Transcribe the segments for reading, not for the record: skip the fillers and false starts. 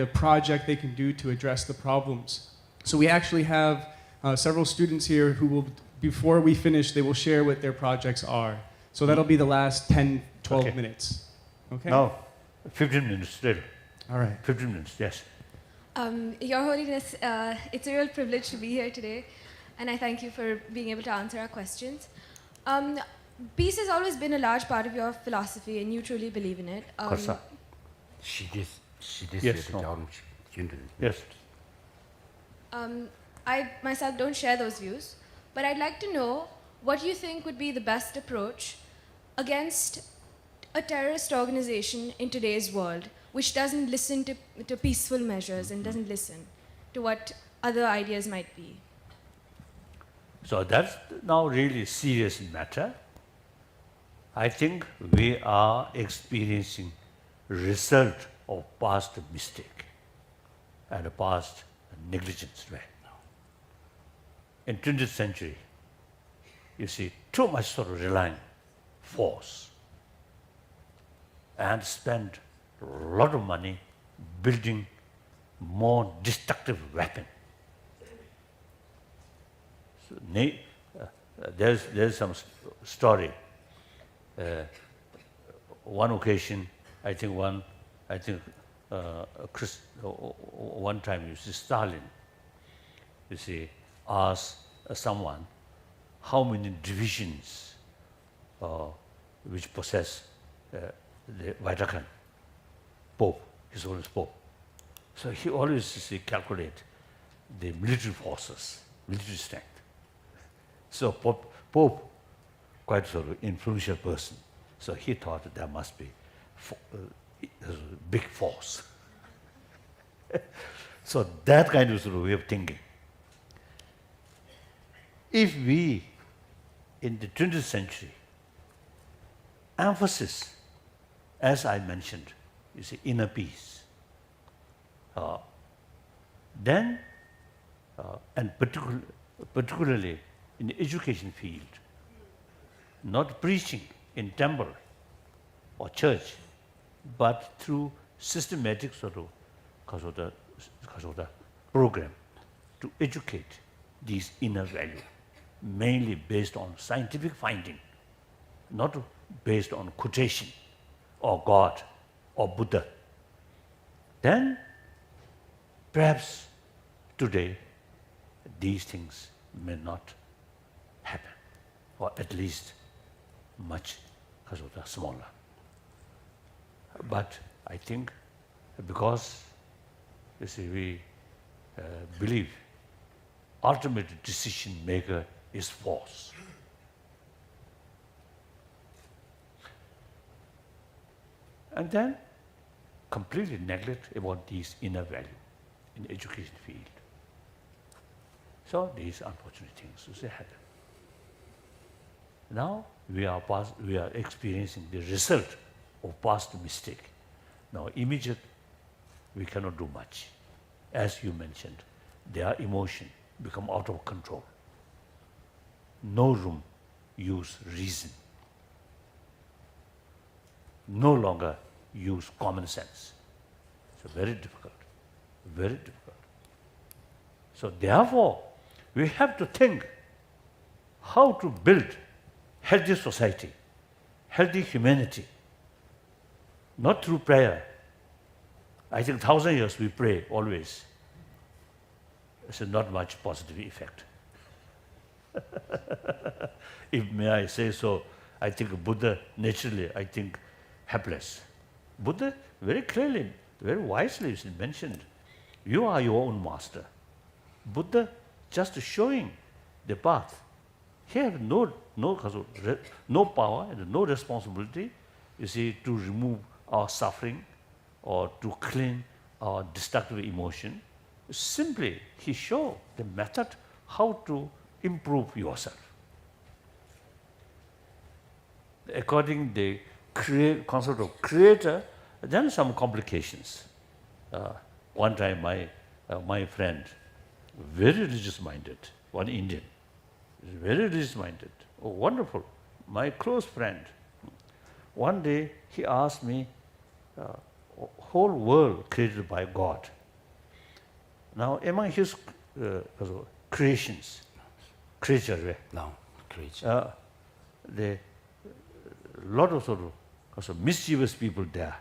of project they can do to address the problems. So we actually have several students here who will, before we finish, they will share what their projects are. So that'll be the last 10, 12 minutes. Okay? No, 15 minutes later. All right. 15 minutes, yes. Your Holiness, it's a real privilege to be here today, and I thank you for being able to answer our questions. Peace has always been a large part of your philosophy, and you truly believe in it. Yes, no. Yes. I myself don't share those views, but I'd like to know what you think would be the best approach against a terrorist organization in today's world, which doesn't listen to peaceful measures and doesn't listen to what other ideas might be. So that's now really serious matter. I think we are experiencing result of past mistake and past negligence right now. In 20th century, you see too much sort of relying force and spend a lot of money building more destructive weapon. So, there's some story. One occasion, one time you see Stalin, you see, asked someone how many divisions which possess the Vatican, Pope, His Holiness Pope. So he always calculate the military forces, military strength. So Pope, quite sort of influential person, so he thought that there must be a big force. So that kind of sort of way of thinking. If we, in the 20th century, emphasis, as I mentioned, you see, inner peace, then, and particularly in the education field, not preaching in temple or church, but through systematic sort of program to educate these inner values, mainly based on scientific finding, not based on quotation or God or Buddha. Then perhaps today these things may not happen, or at least much smaller. But I think because, you see, we believe ultimate decision maker is force. And then completely neglect about these inner value in the education field. So these unfortunate things happen. Now we are experiencing the result of past mistake. Now immediate, we cannot do much. As you mentioned, their emotion become out of control. No room use reason. No longer use common sense. So very difficult, very difficult. So therefore, we have to think how to build healthy society, healthy humanity, not through prayer. I think 1,000 years we pray always. It's not much positive effect. If may I say so, I think Buddha naturally, I think, helpless. Buddha very clearly, very wisely mentioned, you are your own master. Buddha just showing the path. He has no power and no responsibility, you see, to remove our suffering or to clean our destructive emotion. Simply, he showed the method how to improve yourself. According to the concept of creator, then some complications. One time my friend, very religious-minded, one Indian, very religious-minded, oh, wonderful, my close friend. One day he asked me, whole world created by God. Now, among his creations, creature, No, creature. the lot of sort of mischievous people there.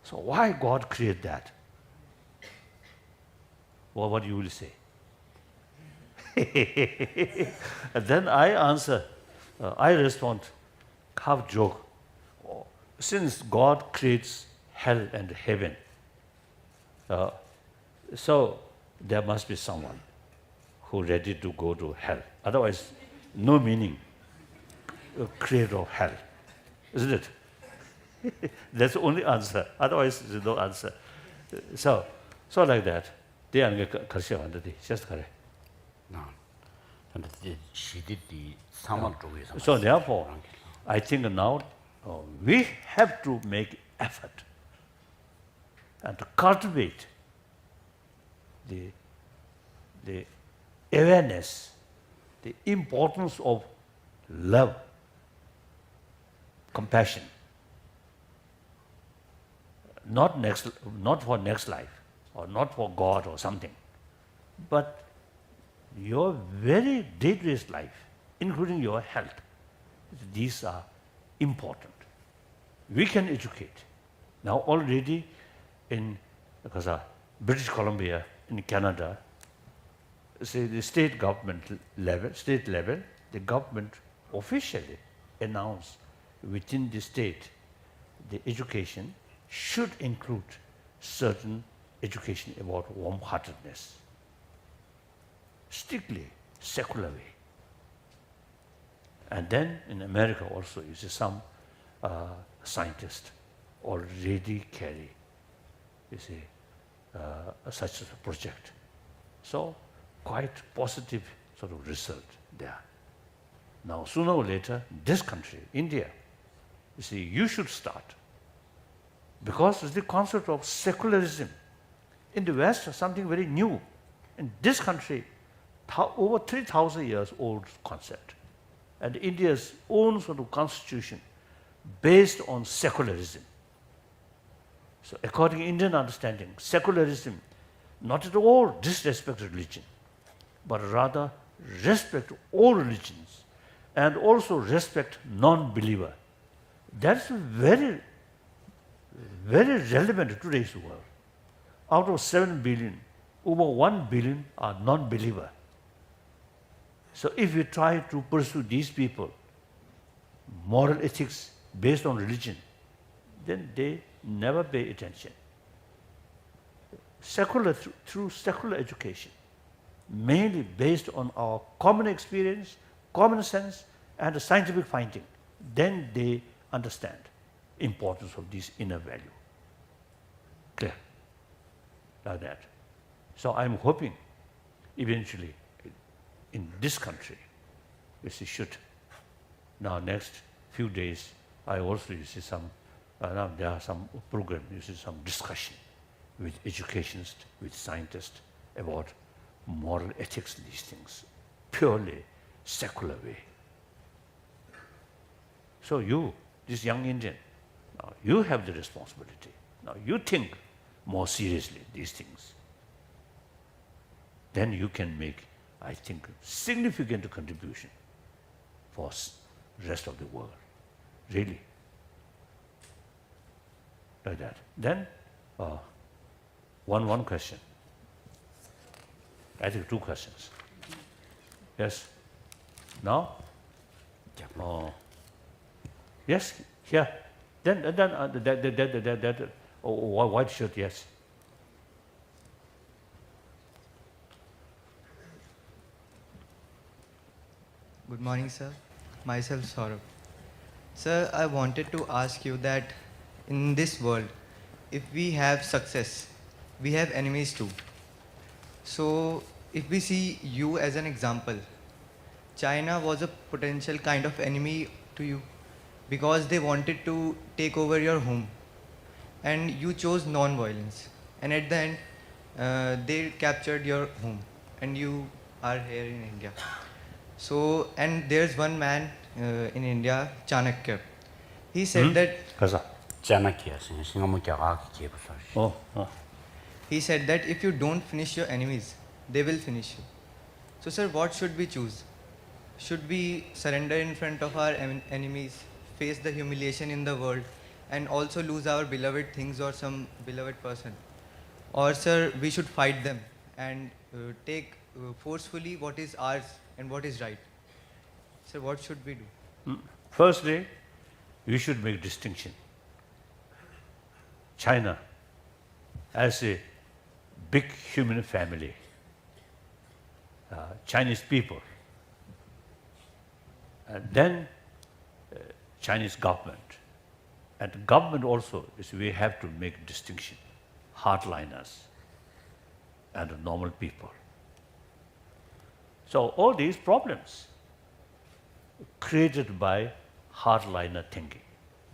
So why God create that? Well, what you will say? And then I answer, I respond, half joke. Since God creates hell and heaven, so there must be someone who ready to go to hell. Otherwise, no meaning. Creator of hell, isn't it? That's the only answer. Otherwise, there's no answer. So like that. They are just correct. No. 근데 이제 시들이 사막 쪽에서. So therefore, I think now we have to make effort and to cultivate the awareness, the importance of love, compassion. Not for next life, or not for God or something, but your very day-to-day life, including your health. These are important. We can educate. Now already in British Columbia, in Canada, say the state level, the government officially announced within the state, the education should include certain education about warm-heartedness, strictly secular way. And then in America also, you see some scientists already carry, you see, such a project. So quite positive sort of result there. Now sooner or later, this country, India, you see, you should start. Because it's the concept of secularism. In the West, something very new. In this country, over 3,000 years old concept. And India's own sort of constitution based on secularism. So according to Indian understanding, secularism not at all disrespect religion, but rather respect all religions and also respect non-believer. That's very, very relevant to today's world. Out of 7 billion, over 1 billion are non-believer. So if we try to pursue these people, moral ethics based on religion, then they never pay attention. Secular, through secular education, mainly based on our common experience, common sense, and scientific finding, then they understand importance of this inner value. Clear? Like that. So I'm hoping eventually in this country, we should. Now next few days, I also see some, now there are some programs, you see some discussion with educationists, with scientists about moral ethics, these things, purely secular way. So you, this young Indian, now you have the responsibility. Now you think more seriously these things. Then you can make, I think, significant contribution for rest of the world. Really. Like that. Then, one question. I think 2 questions. Yes? Now? Yes? Here. Then that white shirt, yes. Good morning, sir. Myself, Saurabh. Sir, I wanted to ask you that in this world, if we have success, we have enemies too. So, if we see you as an example, China was a potential kind of enemy to you because they wanted to take over your home. And you chose non-violence. And at the end, they captured your home. And you are here in India. So, and there's one man in India, Chanakya. He said that... Kaza. Janakya, Singamukya, Oh, He said that if you don't finish your enemies, they will finish you. So, sir, what should we choose? Should we surrender in front of our enemies, face the humiliation in the world, and also lose our beloved things or some beloved person? Or, sir, we should fight them and take forcefully what is ours and what is right? Sir, what should we do? Firstly, you should make distinction. China as a big human family, Chinese people, and then Chinese government. And the government also is we have to make distinction, hardliners and normal people. So all these problems created by hardliner thinking.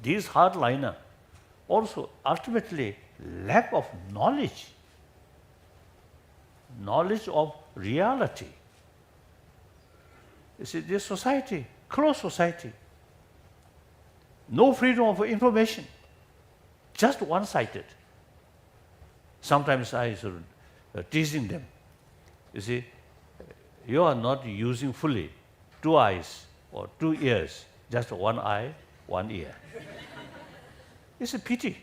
These hardliner also ultimately lack of knowledge of reality. You see, this society, closed society, no freedom of information, just one-sided. Sometimes I sort of teasing them. You see, you are not using fully 2 eyes or 2 ears, just 1 eye, 1 ear. It's a pity.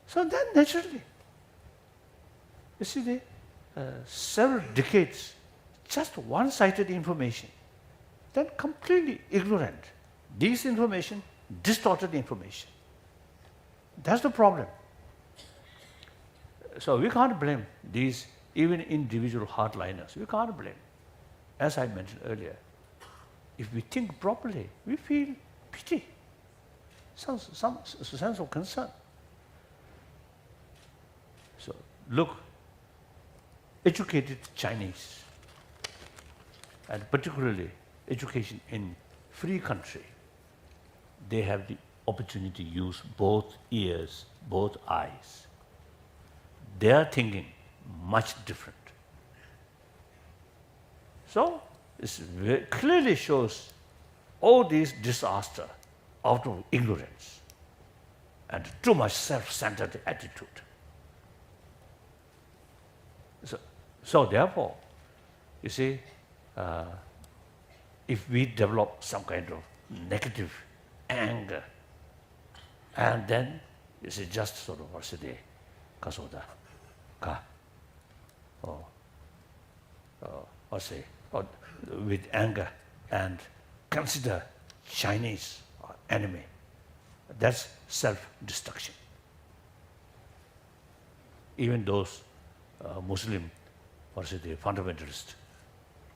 So then naturally, you see, the several decades, just one-sided information, then completely ignorant. This information, distorted information. That's the problem. So we can't blame these even individual hardliners. We can't blame. As I mentioned earlier, if we think properly, we feel pity, some sense of concern. So look, educated Chinese, and particularly education in free country, they have the opportunity to use both ears, both eyes. They are thinking much different. So it clearly shows all these disaster out of ignorance and too much self-centered attitude. So therefore, you see, if we develop some kind of negative anger, and then you see just sort of what's the kasoda, ka, or say, or with anger and consider Chinese enemy, that's self-destruction. Even those Muslim, or say the fundamentalist,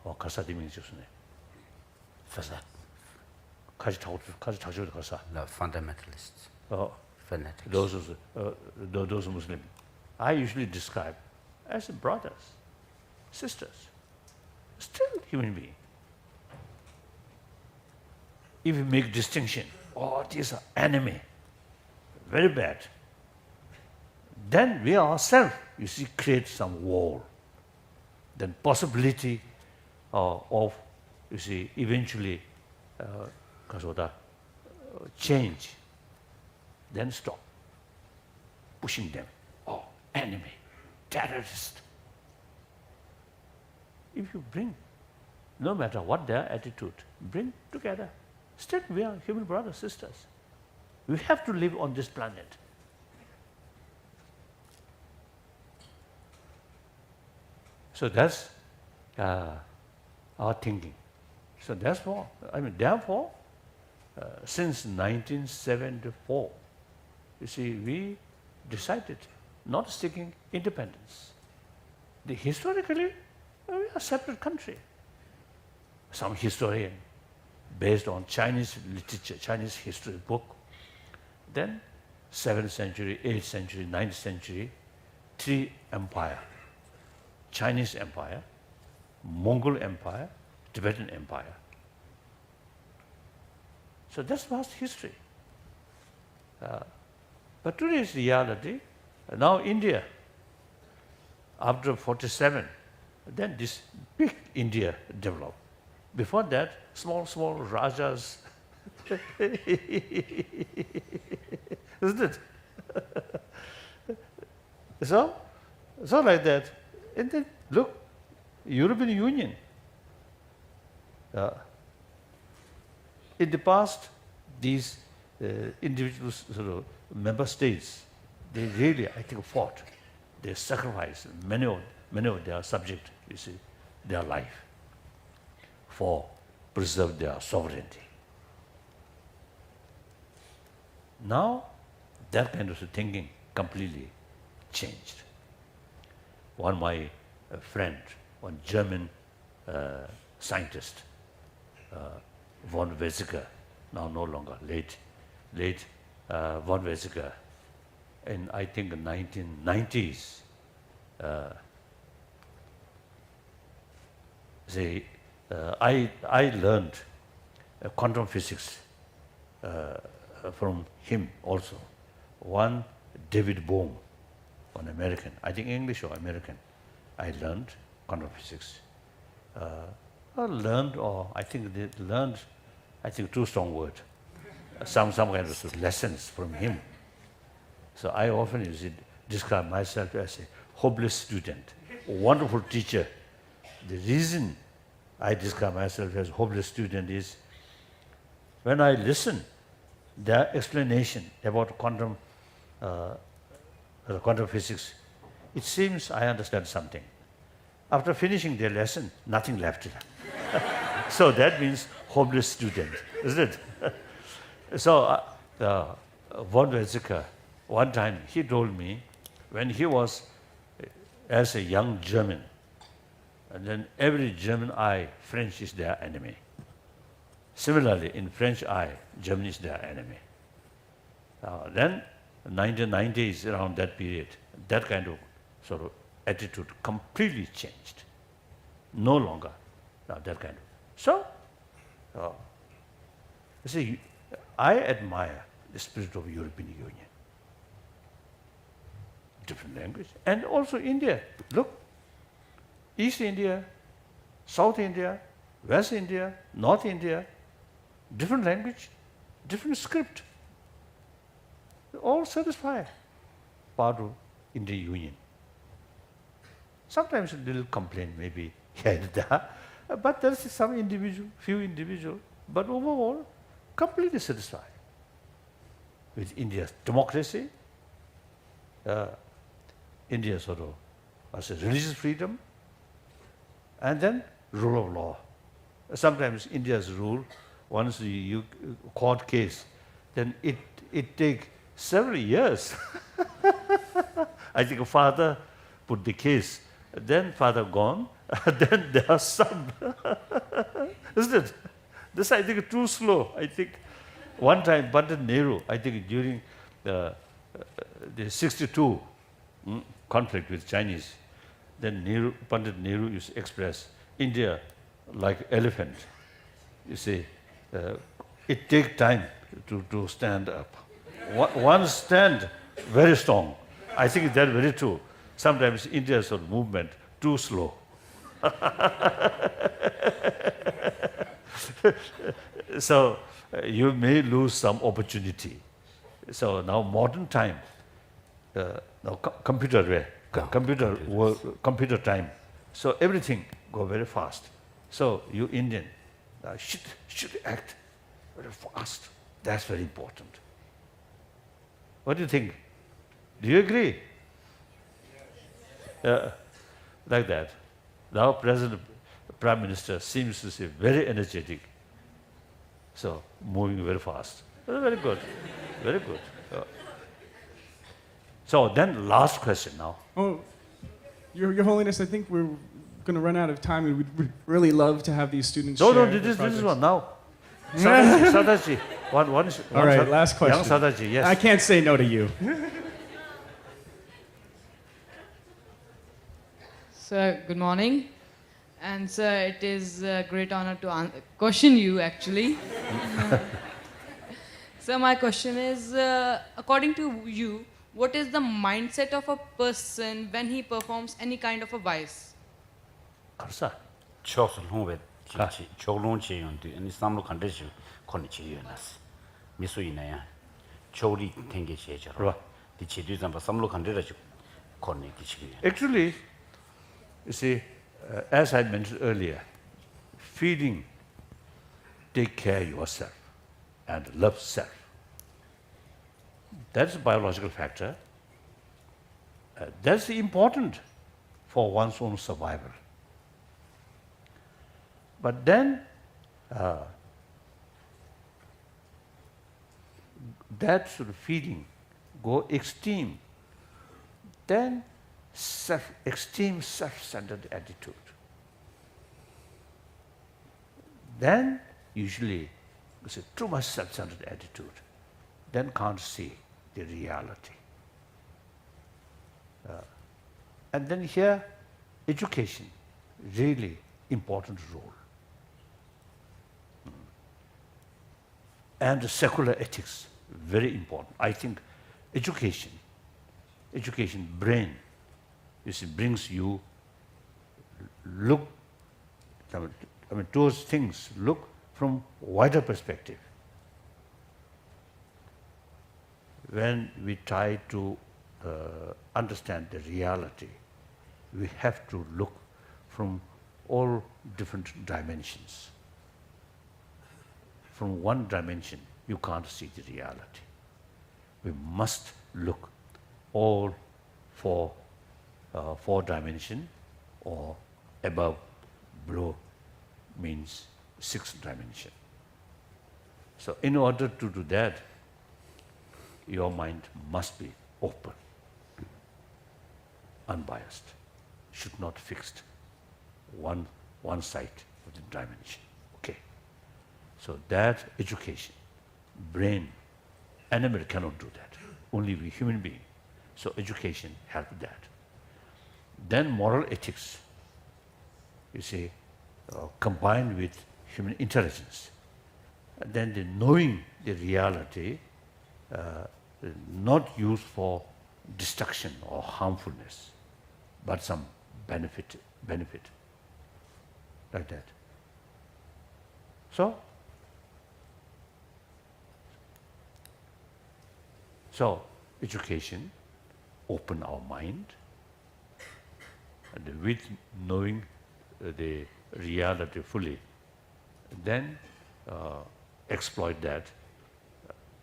or kasadi means just Fasa, kasa. the fundamentalists, fanatics. Those Muslim, I usually describe as brothers, sisters, still human being. If we make distinction, oh, these are enemy, very bad, then we ourselves, you see, create some wall. Then possibility of, you see, eventually change, then stop pushing them. Oh, enemy, terrorist. If you bring, no matter what their attitude, bring together. Still, we are human brothers, sisters. We have to live on this planet. So that's our thinking. So therefore, since 1974, you see, we decided not seeking independence. Historically, we are a separate country. Some historian, based on Chinese literature, Chinese history book, then 7th century, 8th century, 9th century, 3 empires. Chinese Empire, Mongol Empire, Tibetan Empire. So that's past history. But today's reality, now India, after 47, then this big India developed. Before that, small rajas, Isn't it? So like that. And then look, European Union. In the past, these individual sort of member states, they really, I think, fought. They sacrificed many of their subjects, you see, their life for preserve their sovereignty. Now, that kind of thinking completely changed. One my friend, one German scientist, von Weizsäcker, now no longer, late von Weizsäcker, in I think 1990s, I learned quantum physics from him also. One David Bohm, an American, I think English or American, I learned quantum physics. I think too strong word, some kind of lessons from him. So I often describe myself as a hopeless student, a wonderful teacher. The reason I describe myself as a hopeless student is when I listen their explanation about quantum physics, it seems I understand something. After finishing their lesson, nothing left. So that means hopeless student, isn't it? So von Weizsäcker, one time he told me, when he was as a young German, and then every German eye, French is their enemy. Similarly, in French eye, Germany is their enemy. Then 1990s, around that period, that kind of sort of attitude completely changed. No longer that kind of. So, you see, I admire the spirit of European Union. Different language. And also India. Look, East India, South India, West India, North India, different language, different script. All satisfy part of Indian Union. Sometimes a little complaint maybe here and there, but there is some few individual, but overall, completely satisfied with India's democracy, India sort of as a religious freedom, and then rule of law. Sometimes India's rule, once you court case, then it takes several years. I think a father put the case, then father gone, then their son. Isn't it? This I think too slow. I think one time Pandit Nehru, I think during the 62 conflict with Chinese, then Pandit Nehru used to express India like elephant. You see, it takes time to stand up. One stand very strong. I think that's very true. Sometimes India's movement too slow. So you may lose some opportunity. So now modern time, now computer time. So everything go very fast. So you Indian should act very fast. That's very important. What do you think? Do you agree? Like that. Now President, Prime Minister seems to say very energetic. So moving very fast. Very good. Very good. So then last question now. Oh, Your Holiness, I think we're going to run out of time, and we'd really love to have these students share their this projects. one now. Sadaji. One All right, last question. Young Sadaji, yes. I can't say no to you. Sir, good morning. And sir, it is a great honor to question you actually. So my question is, according to you, what is the mindset of a person when he performs any kind of a vice? Karsa. Chosel hon vet 초롱치 연도 아니 삼로 간데시 코니 지연나스 미수이나야 초리 탱게 제저 Right. 디 지디잠 삼로 간데라지 코니 기치기 Actually, you see, as I mentioned earlier, feeding, take care yourself and love self. That's a biological factor. That's important for one's own survival. But then, that sort of feeding go extreme, then extreme self-centered attitude. Then usually it's a too much self-centered attitude, then can't see the reality. And then here, education, really important role. And secular ethics, very important. I think education, brain, you see, brings you look, those things look from wider perspective. When we try to understand the reality, we have to look from all different dimensions. From one dimension, you can't see the reality. We must look all four dimension, or above, below means 6th dimension. So in order to do that, your mind must be open, unbiased, should not fixed one side of the dimension. Okay. So that education, brain, animal cannot do that. Only we human being. So education help that. Then moral ethics, you see, combined with human intelligence. And then the knowing the reality, not used for destruction or harmfulness, but some benefit, like that. So education open our mind, and with knowing the reality fully, then exploit that.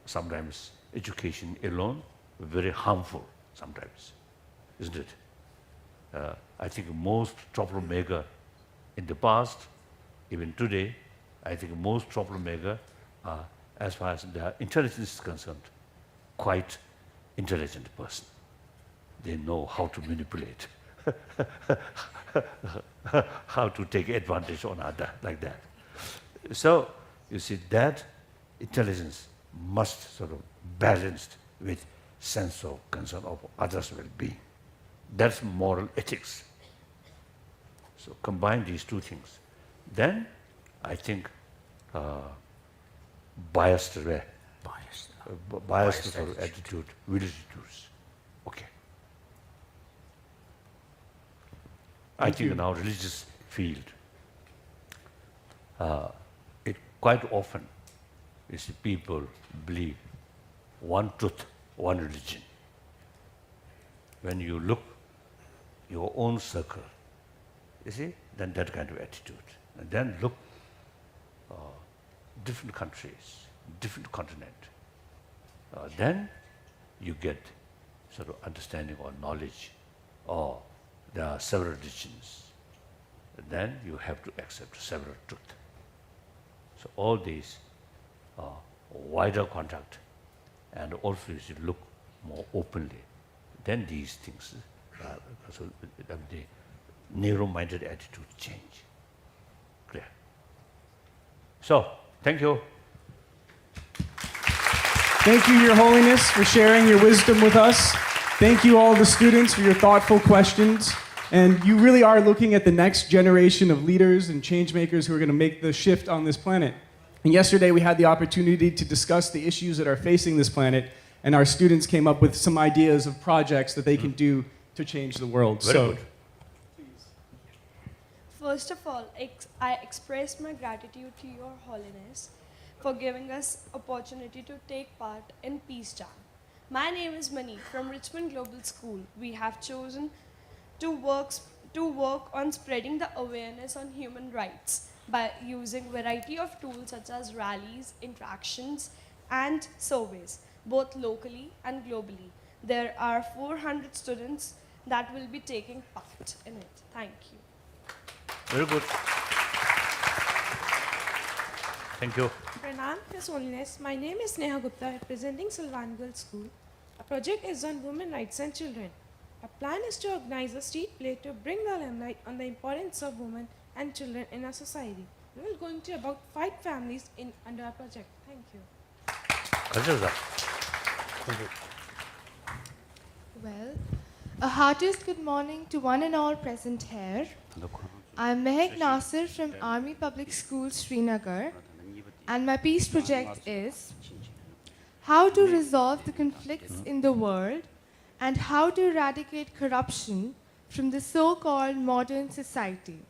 Sometimes education alone very harmful sometimes, isn't it? I think most troublemaker in the past, even today, I think most troublemaker are, as far as their intelligence is concerned, quite intelligent person. They know how to manipulate, how to take advantage on other, like that. So, you see, that intelligence must sort of balanced with sense of concern of others' well-being. That's moral ethics. So combine these two things. Then I think biased sort of attitude will reduce. Okay. I think in our religious field, it quite often you see people believe one truth, one religion. When you look your own circle, you see, then that kind of attitude. And then look different countries, different continent. Then you get sort of understanding or knowledge, or there are several religions. Then you have to accept several truths. So all these wider contact, and also you should look more openly. Then these things, so the narrow-minded attitude change. Clear? So, thank you. Thank you, Your Holiness, for sharing your wisdom with us. Thank you, all the students, for your thoughtful questions. And you really are looking at the next generation of leaders and change makers who are going to make the shift on this planet. And yesterday we had the opportunity to discuss the issues that are facing this planet, and our students came up with some ideas of projects that they can do to change the world. Very good. First of all, I express my gratitude to Your Holiness for giving us opportunity to take part in Peace Jam. My name is Mani from Richmond Global School. We have chosen to work on spreading the awareness on human rights by using variety of tools such as rallies, interactions, and surveys, both locally and globally. There are 400 students that will be taking part in it. Thank you. Very good. Thank you. Pranam, His Holiness. My name is Neha Gupta, representing Silvan Girls School. Our project is on women rights and children. Our plan is to organize a street play to bring the limelight on the importance of women and children in our society. We will go into about 5 families under our project. Thank you. 가져오자. Well, a heartiest good morning to one and all present here. I'm Mehek Nasir from Army Public Schools, Srinagar, and my peace project is how to resolve the conflicts in the world and how to eradicate corruption from the so-called modern society.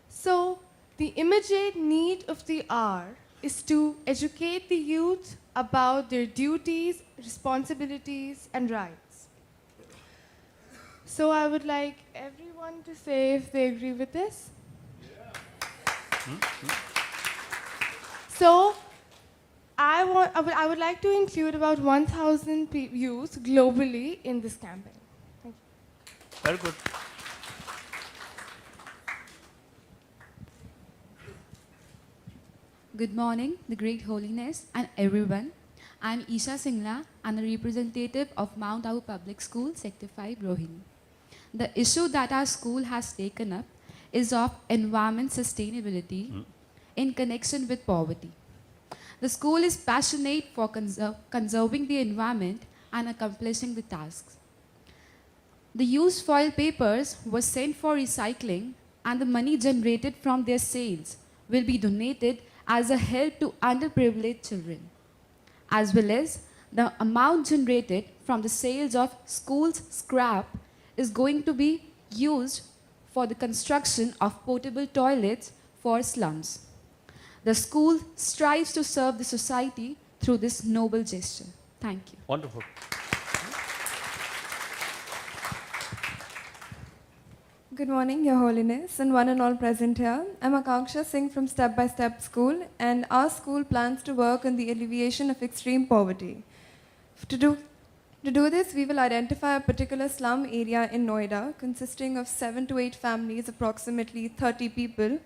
So, the immediate need of the hour is to educate the youth about their duties, responsibilities, and rights. So I would like everyone to say if they agree with this. So I would like to include about 1,000 youth globally in this campaign. Thank you. Very good. Good morning, the Great Holiness, and everyone. I'm Isha Singla, and a representative of Mount Abu Public School, Sector 5, Rohini. The issue that our school has taken up is of environment sustainability in connection with poverty. The school is passionate for conserving the environment and accomplishing the tasks. The used foil papers were sent for recycling, and the money generated from their sales will be donated as a help to underprivileged children, as well as the amount generated from the sales of school's scrap is going to be used for the construction of portable toilets for slums. The school strives to serve the society through this noble gesture. Thank you. Wonderful. Good morning, Your Holiness, and one and all present here. I'm Akanksha Singh from Step by Step School, and our school plans to work on the alleviation of extreme poverty. To do this, we will identify a particular slum area in Noida consisting of 7 to 8 families, approximately 30 people.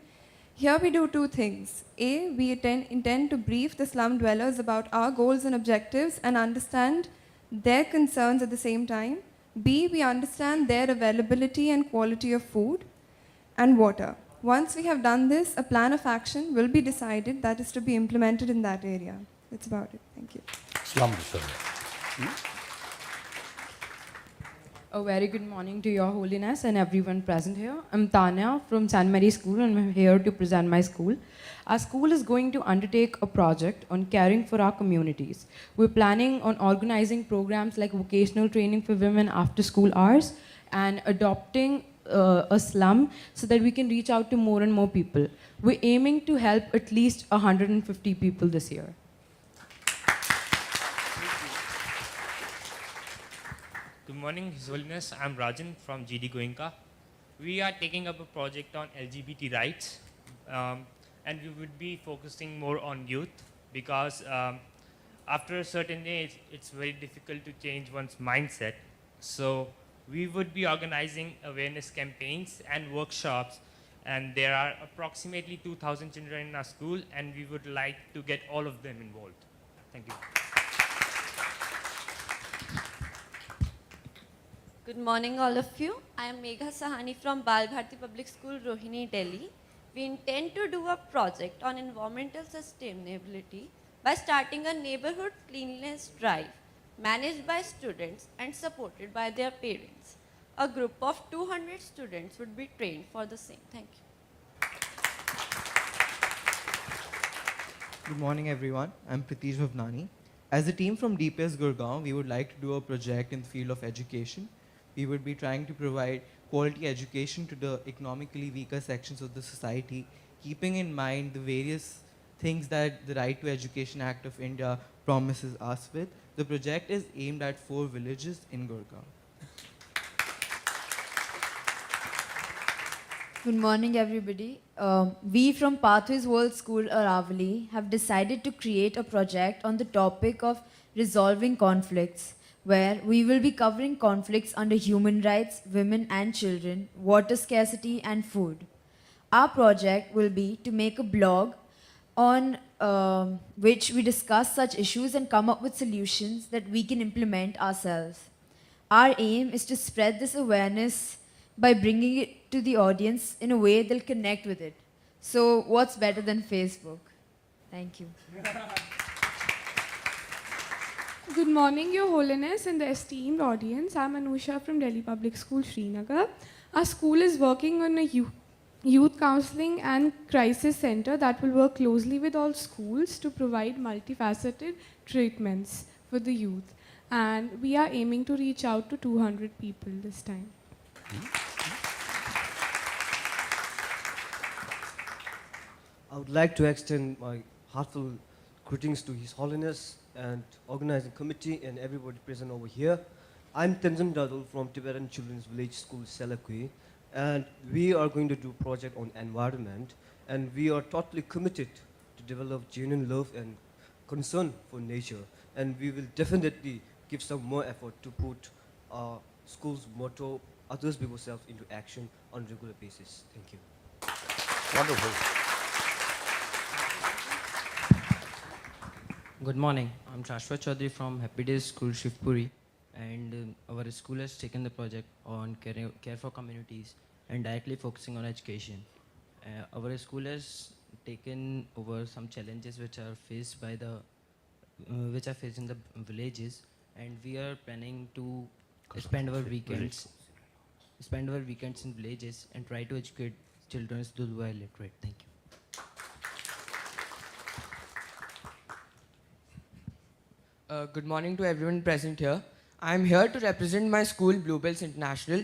Here we do 2 things. A, we intend to brief the slum dwellers about our goals and objectives and understand their concerns at the same time. B, we understand their availability and quality of food and water. Once we have done this, a plan of action will be decided that is to be implemented in that area. That's about it. Thank you. Slum survey. A very good morning to Your Holiness and everyone present here. I'm Tanya from St. Mary School, and I'm here to present my school. Our school is going to undertake a project on caring for our communities. We're planning on organizing programs like vocational training for women after school hours and adopting a slum so that we can reach out to more and more people. We're aiming to help at least 150 people this year. Good morning, His Holiness. I'm Rajan from GD Goenka. We are taking up a project on LGBT rights, and we would be focusing more on youth because after a certain age, it's very difficult to change one's mindset. So we would be organizing awareness campaigns and workshops, and there are approximately 2,000 children in our school, and we would like to get all of them involved. Thank you. Good morning, all of you. I am Megha Sahani from Bal Bharati Public School, Rohini, Delhi. We intend to do a project on environmental sustainability by starting a neighborhood cleanliness drive managed by students and supported by their parents. A group of 200 students would be trained for the same. Thank you. Good morning, everyone. I'm Pratish Bhavnani. As a team from DPS Gurgaon, we would like to do a project in the field of education. We would be trying to provide quality education to the economically weaker sections of the society, keeping in mind the various things that the Right to Education Act of India promises us with. The project is aimed at 4 villages in Gurgaon. Good morning, everybody. We from Pathways World School, Aravali, have decided to create a project on the topic of resolving conflicts, where we will be covering conflicts under human rights, women and children, water scarcity, and food. Our project will be to make a blog on which we discuss such issues and come up with solutions that we can implement ourselves. Our aim is to spread this awareness by bringing it to the audience in a way they'll connect with it. So what's better than Facebook? Thank you. Good morning, Your Holiness and the esteemed audience. I'm Anusha from Delhi Public School, Srinagar. Our school is working on a youth counseling and crisis center that will work closely with all schools to provide multifaceted treatments for the youth. And we are aiming to reach out to 200 people this time. I would like to extend my heartfelt greetings to His Holiness and organizing committee and everybody present over here. I'm Tenzin Dadul from Tibetan Children's Village School, Selakui, and we are going to do a project on environment, and we are totally committed to develop genuine love and concern for nature, and we will definitely give some more effort to put our school's motto, others before self, into action on a regular basis. Thank you. Wonderful. Good morning. I'm Shashwat Chaudhary from Happy Days School, Shivpuri, and our school has taken the project on care for communities and directly focusing on education. Our school has taken over some challenges which are faced by the which are faced in the villages, and we are planning to spend our weekends in villages and try to educate children who are illiterate. Thank you. Good morning to everyone present here. I am here to represent my school, Bluebells International.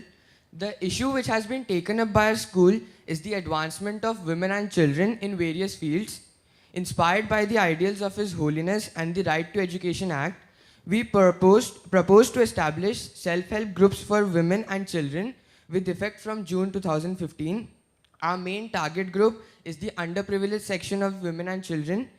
The issue which has been taken up by our school is the advancement of women and children in various fields. Inspired by the ideals of His Holiness and the Right to Education Act, we proposed to establish self-help groups for women and children with effect from June 2015. Our main target group is the underprivileged section of women and children.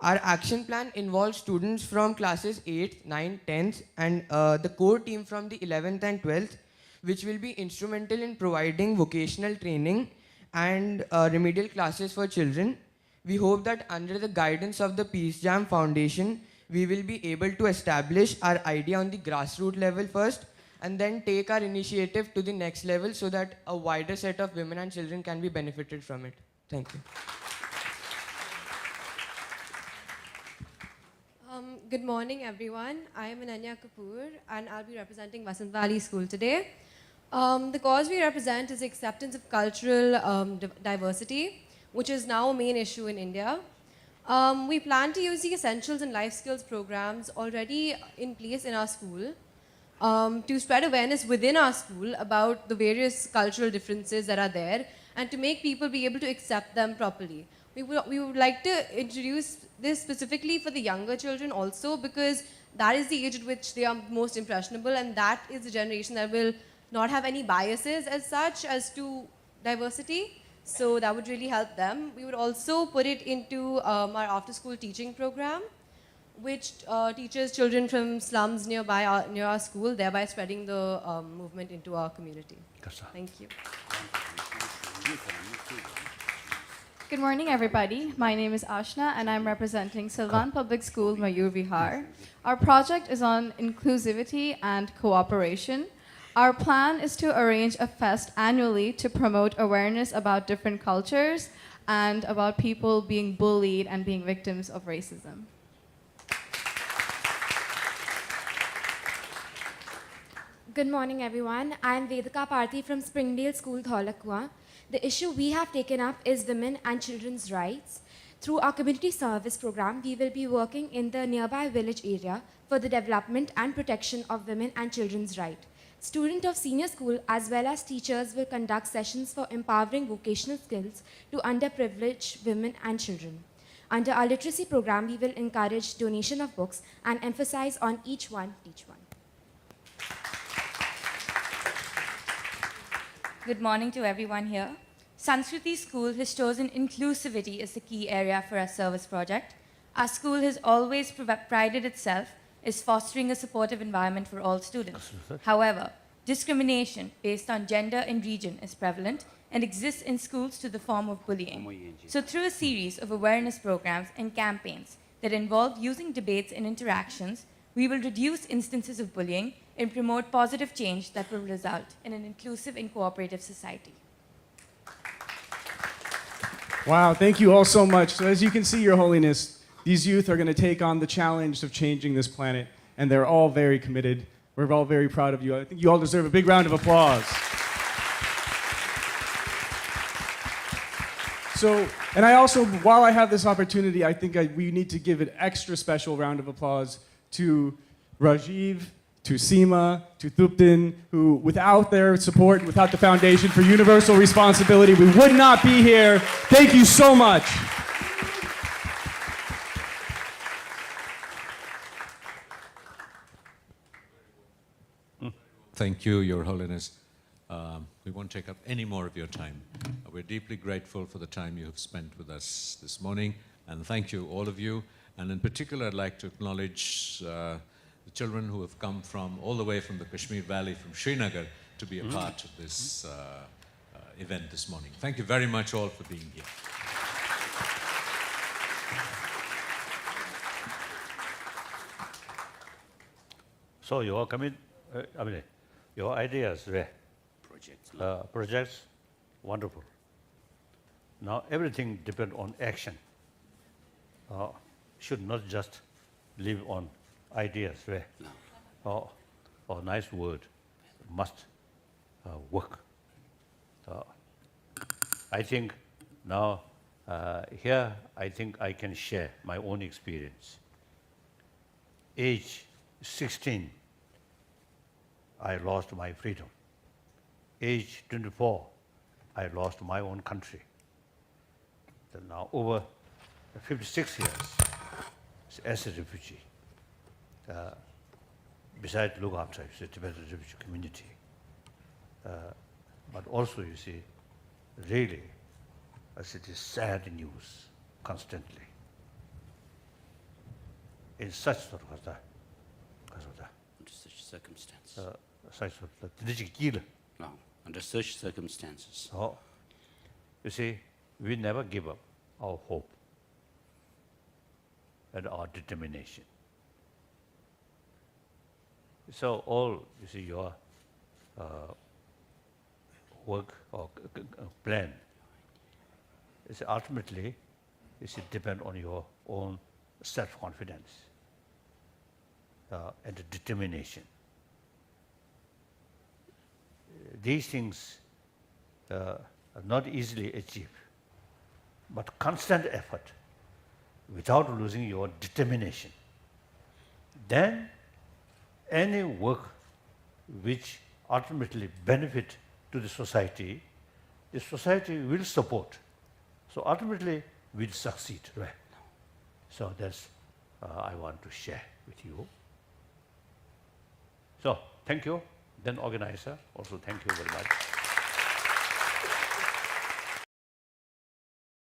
Our action plan involves students from classes 8th, 9th, 10th, and the core team from the 11th and 12th, which will be instrumental in providing vocational training and remedial classes for children. We hope that under the guidance of the Peace Jam Foundation, we will be able to establish our idea on the grassroots level first, and then take our initiative to the next level so that a wider set of women and children can be benefited from it. Thank you. Good morning, everyone. I am Ananya Kapoor, and I'll be representing Vasant Valley School today. The cause we represent is acceptance of cultural diversity, which is now a main issue in India. We plan to use the Essentials and Life Skills programs already in place in our school to spread awareness within our school about the various cultural differences that are there and to make people be able to accept them properly. We would like to introduce this specifically for the younger children also, because that is the age at which they are most impressionable, and that is the generation that will not have any biases as such as to diversity. So that would really help them. We would also put it into our after-school teaching program, which teaches children from slums near our school, thereby spreading the movement into our community. Thank you. Good morning, everybody. My name is Ashna, and I'm representing Silvan Public School, Mayur Vihar. Our project is on inclusivity and cooperation. Our plan is to arrange a fest annually to promote awareness about different cultures and about people being bullied and being victims of racism. Good morning, everyone. I am Vedika Parthi from Springdale School, Dholakua. The issue we have taken up is women and children's rights. Through our community service program, we will be working in the nearby village area for the development and protection of women and children's rights. Students of senior school as well as teachers will conduct sessions for empowering vocational skills to underprivileged women and children. Under our literacy program, we will encourage donation of books and emphasize on each one, teach one. Good morning to everyone here. Sanskriti School has chosen inclusivity as the key area for our service project. Our school has always prided itself as fostering a supportive environment for all students. However, discrimination based on gender and region is prevalent and exists in schools to the form of bullying. So through a series of awareness programs and campaigns that involve using debates and interactions, we will reduce instances of bullying and promote positive change that will result in an inclusive and cooperative society. Wow, thank you all so much. So as you can see, Your Holiness, these youth are going to take on the challenge of changing this planet, and they're all very committed. We're all very proud of you. I think you all deserve a big round of applause. So, and I also, while I have this opportunity, I think we need to give an extra special round of applause to Rajiv, to Seema, to Thupten, who without their support, without the Foundation for Universal Responsibility, we would not be here. Thank you so much. Thank you, Your Holiness. We won't take up any more of your time. We're deeply grateful for the time you have spent with us this morning, and thank you, all of you. And in particular, I'd like to acknowledge the children who have come from all the way from the Kashmir Valley, from Srinagar, to be a part of this event this morning. Thank you very much all for being here. So your your ideas, projects, wonderful. Now everything depends on action. Should not just live on ideas, or nice word, must work. I think now here I think I can share my own experience. Age 16, I lost my freedom. Age 24, I lost my own country. Then now over 56 years as a refugee. Besides look after the Tibetan refugee community. But also you see, really, as it is sad news constantly. In such sort of Under such circumstances. No, under such circumstances. Oh, you see, we never give up our hope and our determination. So all, you see, your work or plan is ultimately depend on your own self-confidence and determination. These things are not easily achieved, but constant effort without losing your determination. Then any work which ultimately benefit to the society will support. So ultimately we'll succeed, right? So that's I want to share with you. So thank you. Then organizer, also thank you very much.